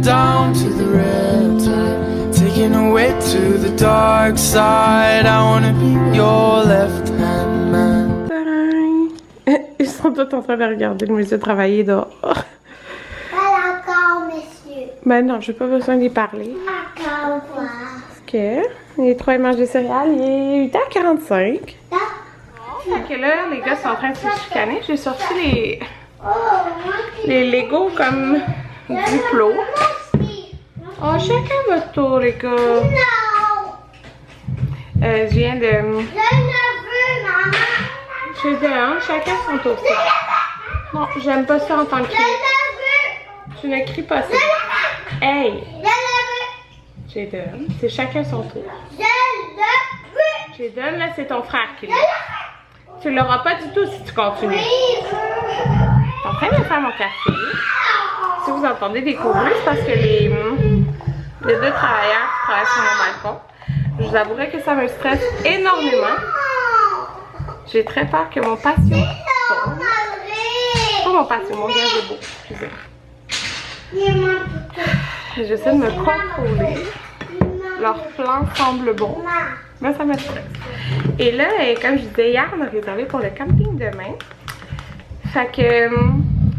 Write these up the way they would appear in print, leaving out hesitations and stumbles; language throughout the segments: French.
down to the riptide, taking away to the dark side. I wanna be your left-hand man. Ils sont tous en train de regarder le monsieur travailler dehors. Pas encore, monsieur. Ben non, j'ai pas besoin d'y parler. D'accord, quoi. Ok. Les 3 images de céréales, il est 8h45. Fait que là, les gars sont en train de se chicaner. J'ai sorti les Lego comme Duplo. Oh, chacun votre tour, les gars. Non. Je viens de... Je ne veux, maman. J'ai de un, chacun son tour. Non, j'aime pas ça en tant que... Je le veux. Tu ne cries pas ça. Hey! Je le veux. Jaden, c'est chacun son tour. Je le veux. Jaden, là, c'est ton frère qui l'a. Tu l'auras pas du tout si tu continues. Oui. Je suis en train de faire mon café. Si vous entendez des courants, c'est parce que les 2 travailleurs qui travaillent sur mon balcon, je vous avouerai que ça me stresse énormément. J'ai très peur que mon patio tombe. Pas mon patio, mon gazebo, excusez. J'essaie de me contrôler. Leur plan semble bon, mais ça me stresse. Et là, comme je disais hier, on a réservé pour le camping demain. Fait que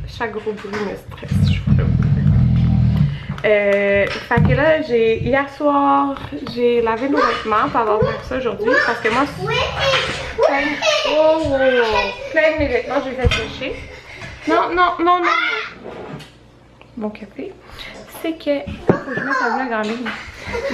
chaque gros bruit me stresse, je vous l'avoue. Fait que là, hier soir, j'ai lavé nos vêtements pour avoir fait ça aujourd'hui. Parce que moi, plein de mes vêtements, j'ai fait sécher. Non. Mon café. C'est que, faut que je mette un vlog en ligne.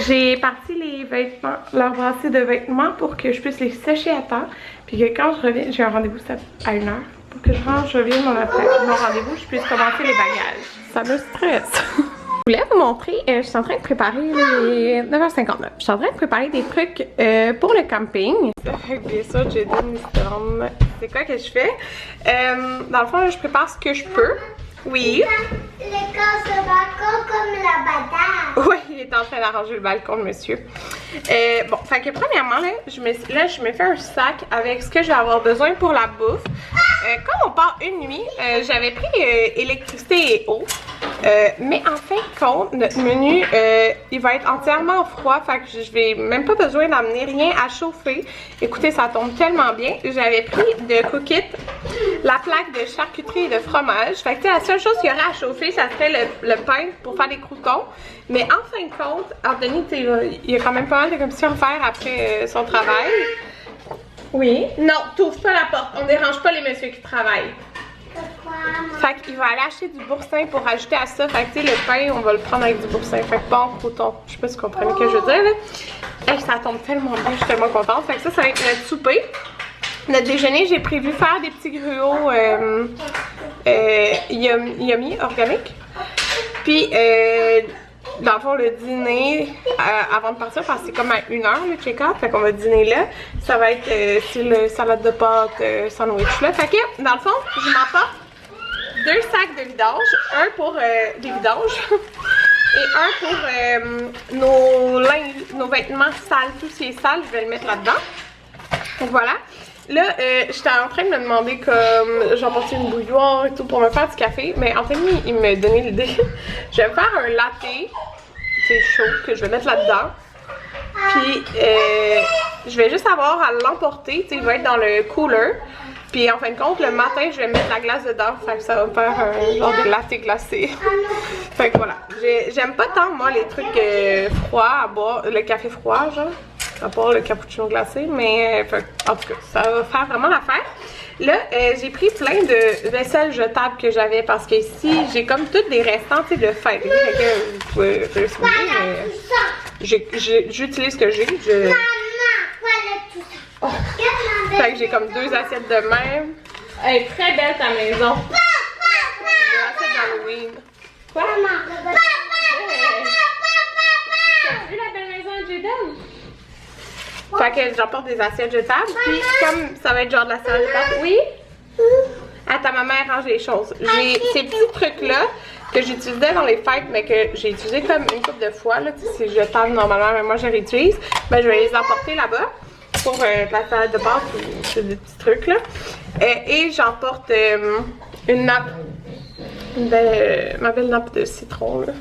J'ai parti les vêtements, leur brassier de vêtements pour que je puisse les sécher à temps. Puis que quand je reviens, j'ai un rendez-vous à 1h. Pour que je revienne mon rendez-vous, je puisse commencer les bagages. Ça me stresse. Je voulais vous montrer, je suis en train de préparer les 9h59. Je suis en train de préparer des trucs pour le camping. Bien sûr, j'ai donné c'est quoi que je fais? Dans le fond, je prépare ce que je peux. Oui. Les casses de balcon comme la badane. Oui, il est en train d'arranger le balcon, le monsieur. Bon, fait que premièrement, là, je me fais un sac avec ce que je vais avoir besoin pour la bouffe. Quand on part une nuit, j'avais pris électricité et eau. Mais en fin de compte, notre menu, il va être entièrement froid. Fait que je vais même pas besoin d'amener rien à chauffer. Écoutez, ça tombe tellement bien. J'avais pris de Cookit la plaque de charcuterie et de fromage. Fait que la seule chose qu'il y aurait à chauffer, ça serait le pain pour faire des croûtons. Mais en fin de compte, Anthony, il y a quand même pas mal de commissions à faire après son travail. Oui. Non, t'ouvres pas la porte. On dérange pas les messieurs qui travaillent. Fait qu'il va aller acheter du boursin pour ajouter à ça. Fait que tu sais, le pain, on va le prendre avec du boursin. Fait que pas en croûton. Je sais pas si vous comprenez ce que je veux dire là. Hey, ça tombe tellement bien, je suis tellement contente. Fait que ça va être notre souper. Notre déjeuner, j'ai prévu faire des petits gruaux yummy, organiques. Puis, dans le fond, le dîner, avant de partir, parce que c'est comme à 1h le check-out, fait qu'on va dîner là. Ça va être le salade de pâtes, sandwich là. Fait que, dans le fond, je m'emporte 2 sacs de vidange, un pour des vidanges et un pour nos vêtements sales. Tout ce qui est sale, je vais le mettre là-dedans. Donc voilà. Là, j'étais en train de me demander comme j'emportais une bouilloire et tout pour me faire du café. Mais Anthony, il m'a donné l'idée. Je vais me faire un latte, c'est chaud, que je vais mettre là-dedans. Puis, je vais juste avoir à l'emporter. Tu sais, il va être dans le cooler. Puis, en fin de compte, le matin, je vais mettre la glace dedans. Fait que ça va me faire un genre de latte glacé. Fait que voilà. J'aime pas tant, moi, les trucs froids à boire. Le café froid, genre. À part le cappuccino glacé, mais en tout cas, ça va faire vraiment l'affaire. Là, j'ai pris plein de vaisselle jetable que j'avais parce que ici, j'ai comme toutes des restants de fêtes. Fait que vous pouvez j'utilise ce que j'ai. Fait que j'ai comme 2 assiettes de même. Elle est très belle ta maison. 2 assiettes d'Halloween. Quoi? T'as vu la belle maison de Jaden? Fait que j'emporte des assiettes jetables. Puis comme ça va être genre de la salade de pâtes. Oui? À ta maman range les choses. J'ai ces petits trucs-là que j'utilisais dans les fêtes, mais que j'ai utilisé comme une couple de fois. C'est jetable normalement, mais moi je les réutilise. Ben, je vais les emporter là-bas pour la salade de pâtes. C'est des petits trucs là. Et j'emporte une nappe ma belle nappe de citron là,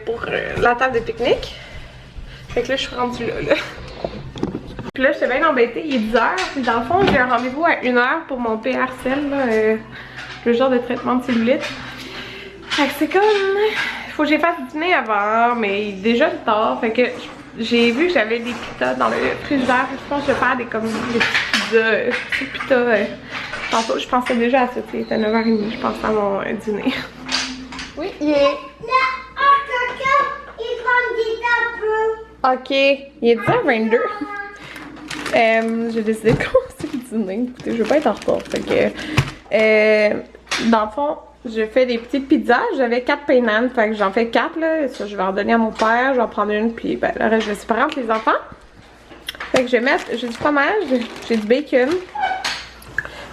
pour la table de pique-nique. Fait que là, je suis rendue là. Puis là, j'étais bien embêtée, il est 10h. Puis dans le fond, j'ai un rendez-vous à 1h pour mon PRCL, là, le genre de traitement de cellulite. Fait que c'est comme... Faut que j'ai fasse du dîner avant, mais déjà le tard. Fait que j'ai vu que j'avais des pitas dans le frigidaire. Je pense que je vais faire des petites pitas. Tantôt, je pensais déjà à ça, tu sais, il était 9h30, je pensais à mon dîner. Oui, il est... Ok, il est 10h22. J'ai décidé de commencer le dîner. Écoutez, je veux pas être en retard. Fait que, dans le fond, je fais des petites pizzas. J'avais 4 painan, fait que j'en fais 4 là. Ça, je vais en donner à mon père. Je vais en prendre une, puis ben, le reste, je vais séparer entre les enfants. Fait que je vais mettre, j'ai du fromage, j'ai du bacon.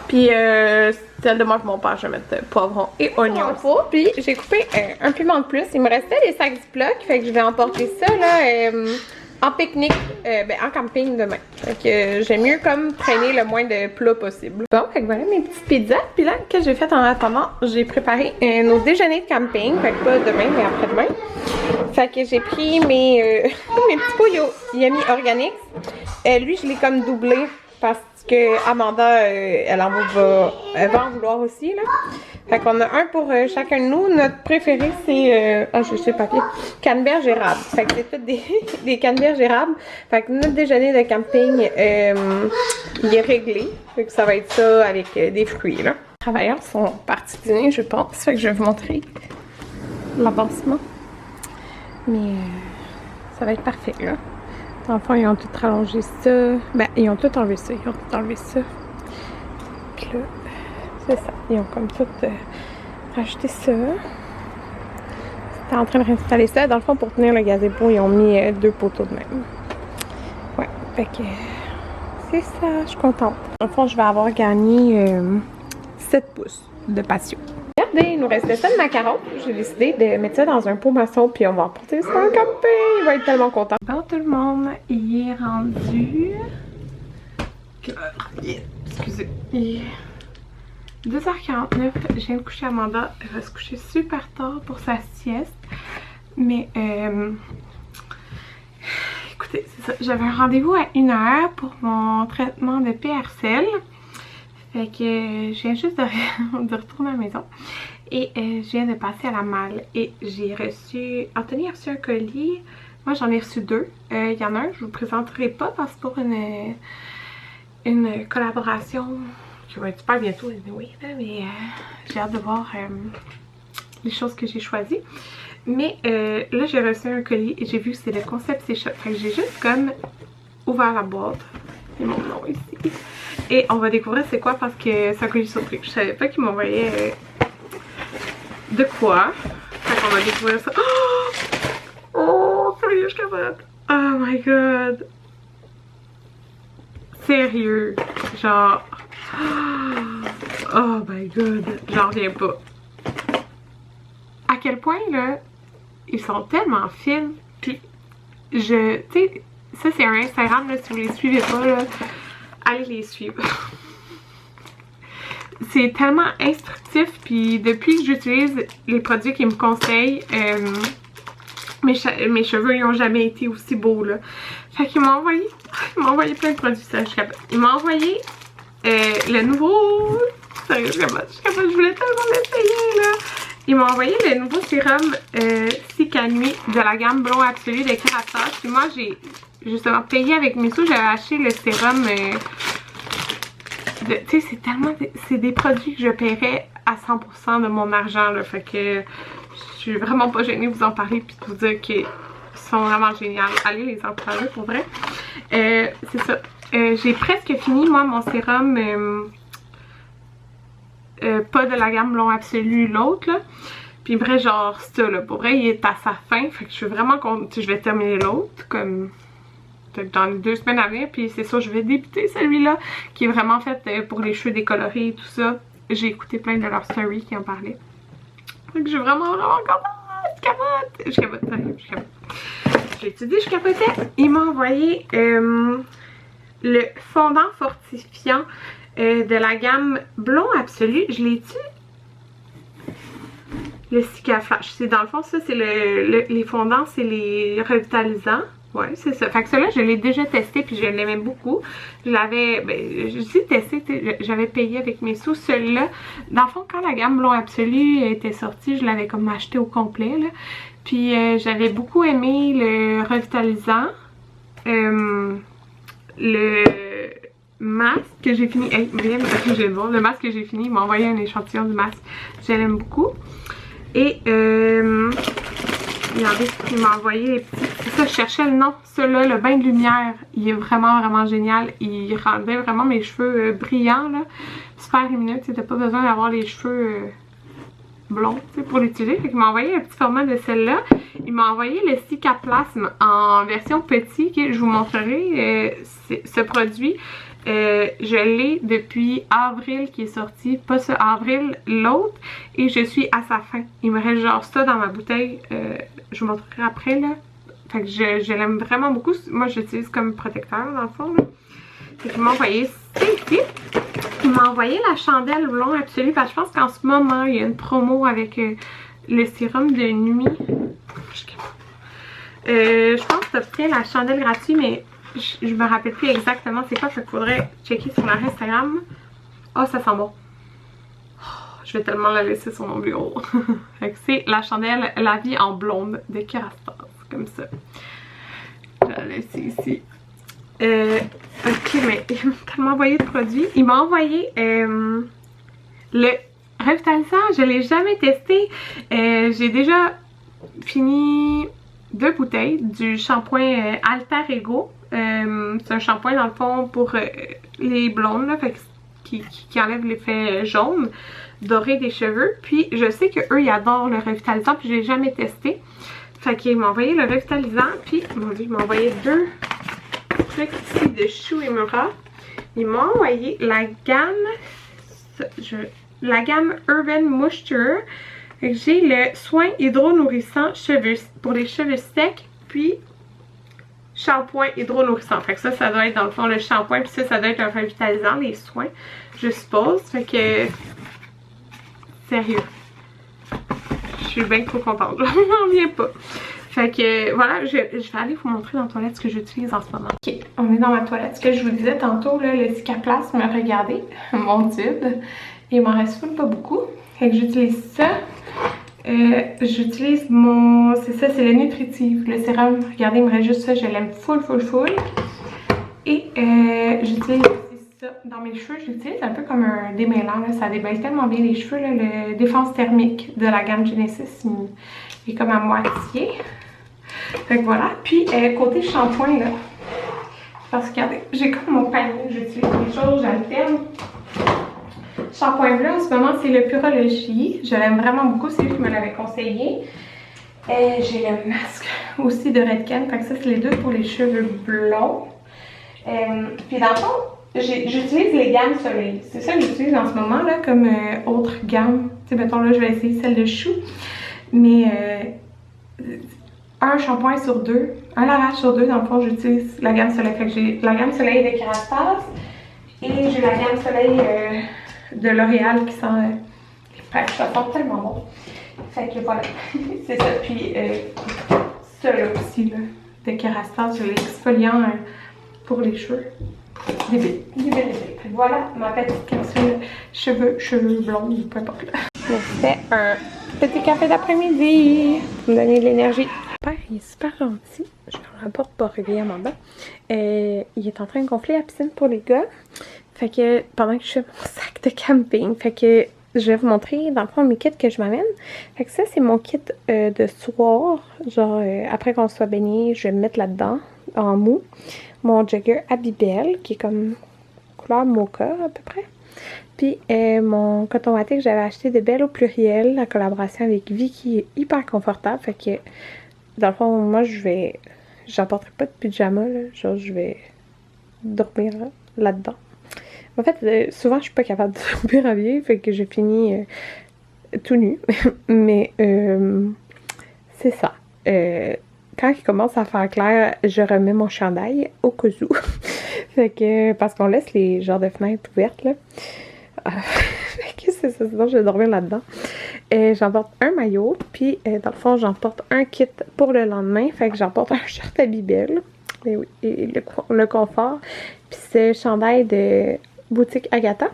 Puis celle de moi et mon père, je vais mettre poivron et oignon. Puis j'ai coupé un piment de plus. Il me restait des sacs Ziploc, fait que je vais emporter ça là en pique-nique, en camping demain. Fait que j'aime mieux comme traîner le moins de plats possible. Bon, fait que voilà mes petites pizzas. Puis là, qu'est-ce que j'ai fait en attendant? J'ai préparé nos déjeuners de camping. Fait que pas demain, mais après-demain. Fait que j'ai pris mes petits pots Yummy Organics. Lui, je l'ai comme doublé parce que Amanda, elle va en vouloir aussi, là. Fait qu'on a un pour chacun de nous. Notre préféré, c'est... je sais papier. Canneberge érable. Fait que c'est toutes des canneberges érables. Fait que notre déjeuner de camping, il est réglé. Fait que ça va être ça avec des fruits, là. Les travailleurs sont partis dîner, je pense. Fait que je vais vous montrer l'avancement. Mais ça va être parfait, là. Dans le fond, ils ont tout rallongé ça. Ben, ils ont tout enlevé ça. Ils ont tout enlevé ça. Puis là, c'est ça. Ils ont comme tout rajouté ça. C'était en train de réinstaller ça. Dans le fond, pour tenir le gazebo, ils ont mis 2 poteaux de même. Ouais, fait que c'est ça. Je suis contente. Dans le fond, je vais avoir gagné 7 pouces de patio. Regardez, il nous restait ça de macarons. J'ai décidé de mettre ça dans un pot maçon, puis on va emporter ça en camping. Il va être tellement content. Bon, tout le monde, il est rendu... Excusez. Il est 2h49. Je viens de coucher Amanda. Elle va se coucher super tard pour sa sieste. Mais, écoutez, c'est ça. J'avais un rendez-vous à 1h pour mon traitement de PRCL. Fait que je viens juste de retourner à la maison et je viens de passer à la malle et j'ai reçu... Anthony a reçu un colis, moi j'en ai reçu 2. Il y en a un, je vous présenterai pas parce que c'est pour une collaboration qui va être super bientôt, anyway, mais j'ai hâte de voir les choses que j'ai choisies. Mais là j'ai reçu un colis et j'ai vu que c'est le Concept C-Shop, fait que j'ai juste comme ouvert la boîte. Et mon nom ici. Et on va découvrir c'est quoi parce que c'est un colis surprise. Je savais pas qu'il m'envoyait de quoi. Fait qu'on va découvrir ça. Oh, sérieux, je capote. Oh my god. Sérieux. Genre. Oh my god. J'en reviens pas. À quel point là, ils sont tellement fines. Puis, tu sais, ça c'est un Instagram là, si vous les suivez pas là, allez les suivre. C'est tellement instructif, puis depuis que j'utilise les produits qu'ils me conseillent, mes cheveux ils ont jamais été aussi beaux là. Fait qu'ils m'ont envoyé, plein de produits, ça je capable. Ils m'ont envoyé le nouveau, sérieux je voulais tellement l'essayer là. Ils m'ont envoyé le nouveau sérum Cica Nuit de la gamme Blond Absolu de Kérastase. Puis moi j'ai justement payé avec mes sous, j'avais acheté le sérum tu sais, c'est tellement c'est des produits que je paierais à 100% de mon argent là, fait que je suis vraiment pas gênée de vous en parler puis de vous dire qu'ils sont vraiment géniaux. Allez les encourager pour vrai. C'est ça. J'ai presque fini moi mon sérum pas de la gamme Blond Absolu, l'autre là. Puis vrai genre ça là, pour vrai il est à sa fin, fait que je suis vraiment contente. Je vais terminer l'autre comme dans les 2 semaines à venir, puis c'est ça, je vais débuter celui-là qui est vraiment fait pour les cheveux décolorés et tout ça. J'ai écouté plein de leurs stories qui en parlaient. Donc je suis vraiment contente. Je capote. Je l'ai dit, je capotais. Il m'a envoyé le fondant fortifiant de la gamme Blond Absolu. Je l'ai dit. le Cicaflash. C'est dans le fond, ça, c'est les fondants, c'est les revitalisants. Ouais, c'est ça. Fait que celui-là, je l'ai déjà testé puis je l'aimais beaucoup. Je l'avais, je dis testé, j'avais payé avec mes sous. Celui-là, dans le fond, quand la gamme Blond Absolu était sortie, je l'avais comme acheté au complet, là. Puis j'avais beaucoup aimé le revitalisant. Le masque que j'ai fini. Hey, le masque que j'ai fini, il m'a envoyé un échantillon du masque. Je l'aime beaucoup. Et regardez, il m'a envoyé les petits. C'est ça, je cherchais le nom. Celui-là, le bain de lumière, il est vraiment, vraiment génial. Il rendait vraiment mes cheveux brillants, là. Super lumineux. Tu sais, t'as pas besoin d'avoir les cheveux blonds, tu sais, pour l'utiliser. Fait qu'il m'a envoyé un petit format de celle-là. Il m'a envoyé le Cicaplasme en version petit. Je vous montrerai ce produit. Je l'ai depuis avril qui est sorti, pas ce avril, l'autre, et je suis à sa fin. Il me reste genre ça dans ma bouteille, je vous montrerai après là. Fait que je l'aime vraiment beaucoup. Moi je l'utilise comme protecteur dans le fond là. Fait qu'il m'a envoyé ça ici. Il m'a envoyé la chandelle Blond Absolu parce que je pense qu'en ce moment il y a une promo avec le sérum de nuit. Je pense que t'obtiens la chandelle gratuite, mais je me rappelle plus exactement c'est quoi, fait qu'il faudrait checker sur leur Instagram. Oh, ça sent bon. Oh, je vais tellement la laisser sur mon bureau. Fait que c'est la chandelle La Vie en Blonde de Kerastase, comme ça. Je vais la laisser ici. Ok, mais il m'a tellement envoyé de produits. Il m'a envoyé le revitalisant, je l'ai jamais testé. J'ai déjà fini 2 bouteilles du shampoing Alter Ego. C'est un shampoing dans le fond pour les blondes là, fait que, qui enlève l'effet jaune doré des cheveux. Puis je sais que eux ils adorent le revitalisant puis je l'ai jamais testé. Fait qu'il m'a envoyé le revitalisant puis mon dieu, il m'a envoyé 2 trucs ici de Shu Uemura. Il m'a envoyé la gamme Urban Moisture. J'ai le soin hydro-nourrissant cheveux pour les cheveux secs, puis shampoing hydro-nourrissant. Fait que ça doit être dans le fond le shampoing, puis ça doit être un revitalisant, les soins, je suppose. Fait que, sérieux, je suis bien trop contente, je m'en reviens pas. Fait que voilà, je vais aller vous montrer dans la toilette ce que j'utilise en ce moment. Ok, on est dans ma toilette. Ce que je vous disais tantôt, là, le Cicaplasme, regardez, mon tube. Il m'en reste pas beaucoup. Fait que j'utilise ça. J'utilise mon... c'est ça, c'est le Nutritive, le sérum. Regardez, il me reste juste ça. Je l'aime full. Et j'utilise aussi ça dans mes cheveux. J'utilise un peu comme un démêlant. Là. Ça débêle tellement bien les cheveux. Là. Le défense thermique de la gamme Genesis, il est comme à moitié. Fait que voilà. Puis côté shampoing, là. Parce que regardez, j'ai comme mon panier. J'utilise des choses, j'alterne. Shampoing bleu en ce moment c'est le Purologie. Je l'aime vraiment beaucoup, c'est lui qui me l'avait conseillé. J'ai le masque aussi de Redken, fait que ça c'est les deux pour les cheveux blonds. Puis dans le fond, j'utilise les gammes soleil. C'est ça que j'utilise en ce moment là comme autre gamme. Tu sais, mettons là je vais essayer celle de chou. Mais un shampoing sur 2, un lavage sur 2 dans le fond j'utilise la gamme soleil. Fait que j'ai la gamme soleil de Kerastase et j'ai la gamme soleil de L'Oréal qui sent ça sent tellement bon. Fait que voilà, c'est ça. Puis ça là aussi là, de Kerastase, j'ai l'exfoliant pour les cheveux. Des voilà ma petite capsule cheveux blonds ou peu importe là. Je fais un petit café d'après-midi pour me donner de l'énergie. Père, il est super gentil. Je ne rapporte pas régulièrement bas. Il est en train de gonfler la piscine pour les gars. Fait que pendant que je fais mon sac de camping, fait que je vais vous montrer dans le fond mes kits que je m'amène. Fait que ça c'est mon kit de soir. Genre après qu'on soit baigné, je vais me mettre là-dedans en mou. Mon jogger Abibel qui est comme couleur mocha à peu près. Puis mon coton watté que j'avais acheté de Belle au pluriel, la collaboration avec Vi qui est hyper confortable. Fait que dans le fond moi j'emporterai pas de pyjama là. Genre je vais dormir là-dedans. En fait, souvent, je suis pas capable de dormir habillée, fait que j'ai fini tout nu. Mais c'est ça. Quand il commence à faire clair, je remets mon chandail au cas où. Fait que, parce qu'on laisse les genres de fenêtres ouvertes, là. Fait que c'est ça, sinon je vais dormir là-dedans. j'emporte un maillot, puis dans le fond, j'emporte un kit pour le lendemain. Fait que j'emporte un shirt à Bibel. Et oui, et le confort. Puis c'est chandail de boutique Agatha.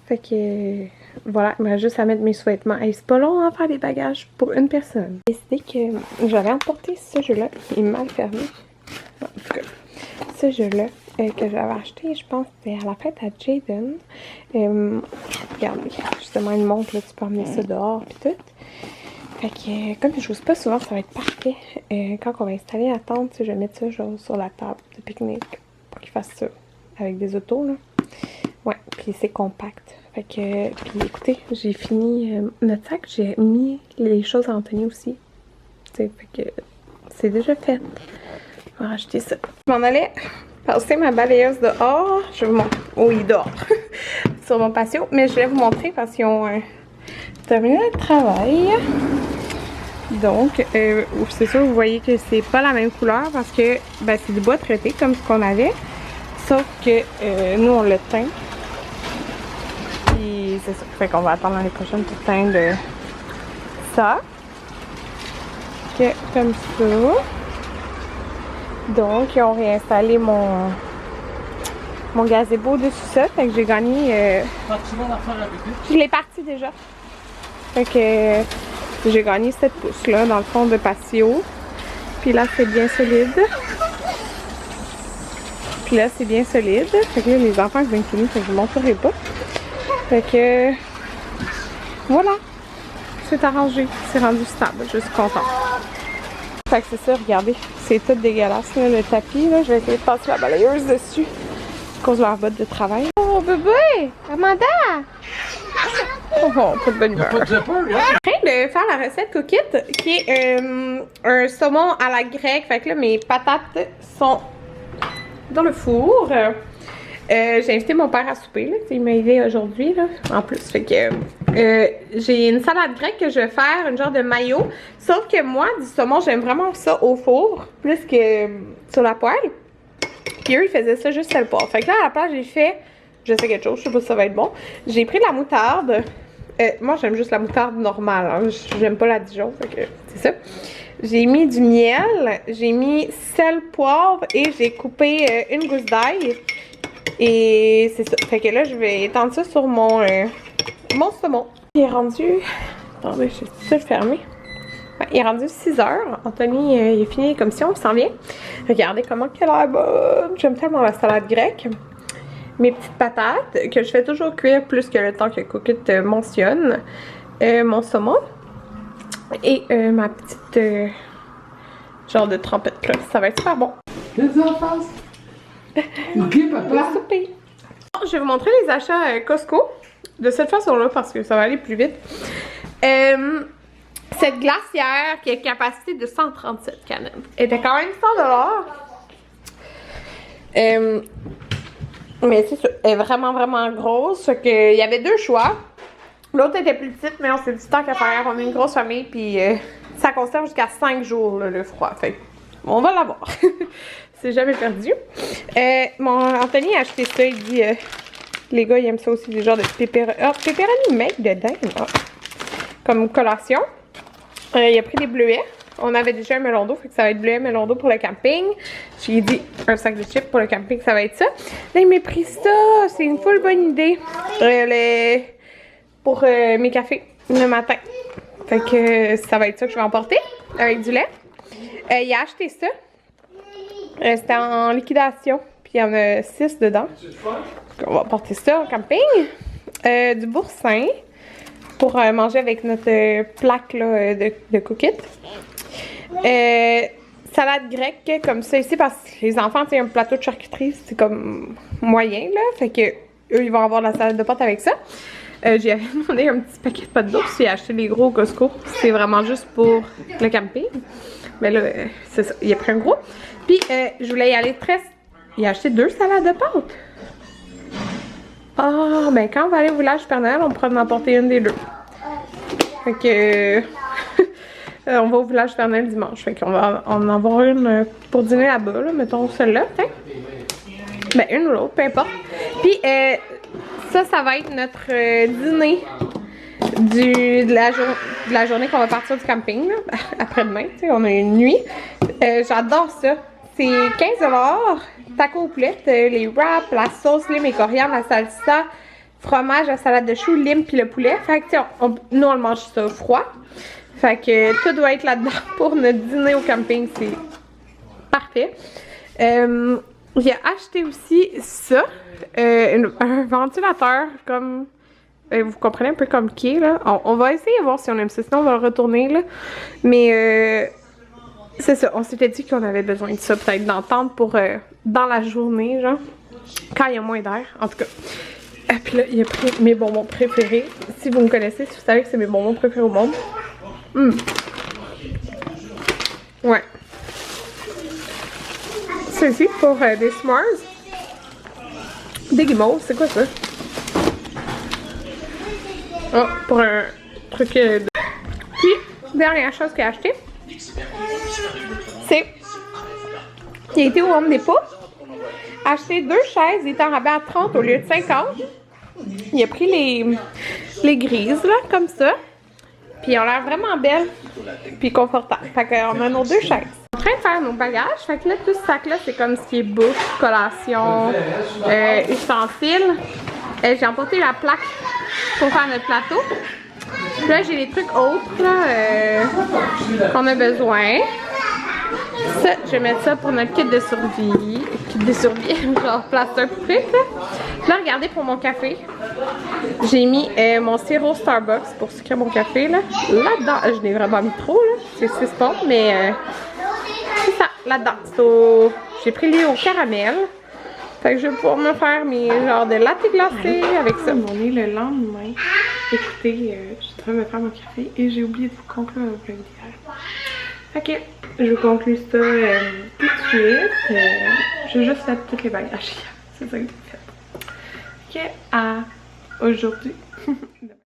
Fait que voilà, il me reste juste à mettre mes sous-vêtements. Et c'est pas long à faire des bagages pour une personne. J'ai décidé que j'allais emporter ce jeu-là. Il est mal fermé. En tout cas, ce jeu-là que j'avais acheté, je pense, c'était à la fête à Jaden. Regardez, justement, une montre, là, tu peux emmener ça dehors et tout. Fait que, comme je n'ose pas souvent, ça va être parfait. Quand on va installer la tente, je vais mettre ça genre sur la table de pique-nique pour qu'il fasse ça avec des autos, là. Ouais, puis c'est compact. Fait que, puis écoutez, j'ai fini notre sac, j'ai mis les choses à Anthony aussi. T'sais, fait que c'est déjà fait. On va racheter ça. Je m'en allais passer ma balayeuse dehors. Je vais vous montrer. Oh, il dort. Sur mon patio. Mais je vais vous montrer parce qu'ils ont terminé le travail. Donc, c'est sûr, vous voyez que c'est pas la même couleur parce que ben, c'est du bois traité comme ce qu'on avait. Sauf que nous, on le teint. Puis c'est ça. Fait qu'on va attendre l'année prochaine pour teindre ça. Que, comme ça. Donc, ils ont réinstallé mon gazebo dessus ça. Fait que j'ai gagné. Je l'ai parti déjà. Fait que j'ai gagné 7 pouces là, dans le fond de patio. Puis là, c'est bien solide. Puis là, c'est bien solide. Fait que là, les enfants, c'est bien fini. Fait que je ne montrerai pas. Fait que voilà. C'est arrangé. C'est rendu stable. Je suis contente. Fait que c'est ça, regardez. C'est tout dégueulasse, là, le tapis. Là. Je vais essayer de passer la balayeuse dessus. À cause de leur botte de travail. Oh, bébé! Amanda! Oh, pas de bonne humeur. Je suis en train de faire la recette cookite qui est un saumon à la grecque. Fait que là, mes patates sont dans le four. J'ai invité mon père à souper, là. Il m'a aidé aujourd'hui, là, en plus. Fait que j'ai une salade grecque que je vais faire, une genre de mayo. Sauf que moi, du saumon, j'aime vraiment ça au four, plus que sur la poêle. Puis eux, ils faisaient ça juste sur le poêle. Fait que là, à la place, j'ai fait, je sais quelque chose, je sais pas si ça va être bon. J'ai pris de la moutarde. Moi, j'aime juste la moutarde normale, hein. J'aime pas la Dijon, fait que c'est ça. J'ai mis du miel, j'ai mis sel, poivre et j'ai coupé une gousse d'ail. Et c'est ça. Fait que là, je vais étendre ça sur mon saumon. Il est rendu... Attendez, je suis seule fermée. Ouais, il est rendu 6 h. Anthony, il est fini les commissions, il s'en vient. Regardez comment elle a l'air bonne. J'aime tellement la salade grecque. Mes petites patates, que je fais toujours cuire plus que le temps que Cookit mentionne. Mon saumon. Et ma petite... genre de trempette là. Ça va être super bon. Les enfants! Ok, papa. Je vais vous montrer les achats Costco de cette façon-là parce que ça va aller plus vite. Cette glacière qui a capacité de 137 canettes était quand même 100 $. Mais c'est sûr, elle est vraiment vraiment grosse. Fait que, il y avait deux choix. L'autre était plus petite, mais on s'est dit tant qu'à faire. On est une grosse famille, puis ça conserve jusqu'à 5 jours là, le froid. Fait que, on va l'avoir. C'est jamais perdu. Mon Anthony a acheté ça. Il dit, les gars, ils aiment ça aussi, des genres de pepperoni make de dinde. Ah. Comme collation. Il a pris des bleuets. On avait déjà un melon d'eau, fait que ça va être bleuet, melon d'eau pour le camping. J'ai dit un sac de chips pour le camping, ça va être ça. Là, il m'a pris ça. C'est une full bonne idée. Pour mes cafés le matin. Fait que ça va être ça que je vais emporter avec du lait. Il a acheté ça. C'était en liquidation. Puis il y en a 6 dedans. On va porter ça au camping. Du boursin pour manger avec notre plaque là, de Cookit. Salade grecque comme ça ici parce que les enfants, tu sais, un plateau de charcuterie, c'est comme moyen là. Fait que eux, ils vont avoir de la salade de pâte avec ça. J'ai demandé un petit paquet de pâtes d'ours. J'ai acheté les gros au Costco. C'est vraiment juste pour le camping. Mais là, c'est ça. Il a pris un gros. Puis, je voulais y aller très... Il a acheté 2 salades de pâtes. Ah, ben quand on va aller au village Père Noël, on pourra en emporter une des deux. Fait que... on va au village Père Noël dimanche. Fait qu'on va en avoir une pour dîner là-bas, là. Mettons celle-là, peut-être. Ben, une ou l'autre, peu importe. Puis, ça va être notre dîner de la journée qu'on va partir du camping, là, après-demain, tu sais, on a une nuit. J'adore ça. C'est 15$, tacos aux poulet, les wraps, la sauce, lime et coriandre, la salsa, fromage, la salade de choux, lime puis le poulet. Fait que nous on le mange ça froid. Fait que tout doit être là-dedans pour notre dîner au camping, c'est parfait. J'ai acheté aussi ça, un ventilateur comme, vous comprenez un peu comme qui est là. On va essayer de voir si on aime ça, sinon on va le retourner là. Mais c'est ça, on s'était dit qu'on avait besoin de ça, peut-être d'entendre pour dans la journée, genre, quand il y a moins d'air, en tout cas. Et puis là, il a pris mes bonbons préférés. Si vous me connaissez, si vous savez que c'est mes bonbons préférés au monde. Ouais. Ceci pour des s'mores. Des guimauves, c'est quoi ça? Oh, pour un truc de... Puis, dernière chose qu'il a acheté, c'est... Il a été au Home Depot, acheté 2 chaises, il était en rabais à 30 au lieu de 50. Il a pris les grises, là, comme ça. Puis elles ont l'air vraiment belles, puis confortables. Fait qu'on a nos 2 chaises. On est en train de faire nos bagages. Fait que là, tout ce sac-là, c'est comme ce qui est bouffe, collation, ustensiles. J'ai emporté la plaque pour faire notre plateau. Puis là, j'ai les trucs autres, là, qu'on a besoin. Ça, je vais mettre ça pour notre kit de survie. Kit de survie, genre plaster truc, là. Là, regardez pour mon café. J'ai mis mon sirop Starbucks pour sucrer mon café, là. Là-dedans, je l'ai vraiment mis trop, là. C'est 6 pompes, mais c'est ça, là-dedans. So, j'ai pris lui au caramel. Fait que je vais pouvoir me faire mes genres de latte glacé avec ça. On est le lendemain. Écoutez, je suis en train de me faire mon café et j'ai oublié de vous conclure le vlog d'hier. Ok, je vous conclue ça tout de suite. J'ai juste fait tous les bagages. C'est ça que j'ai fait. Ok, à aujourd'hui.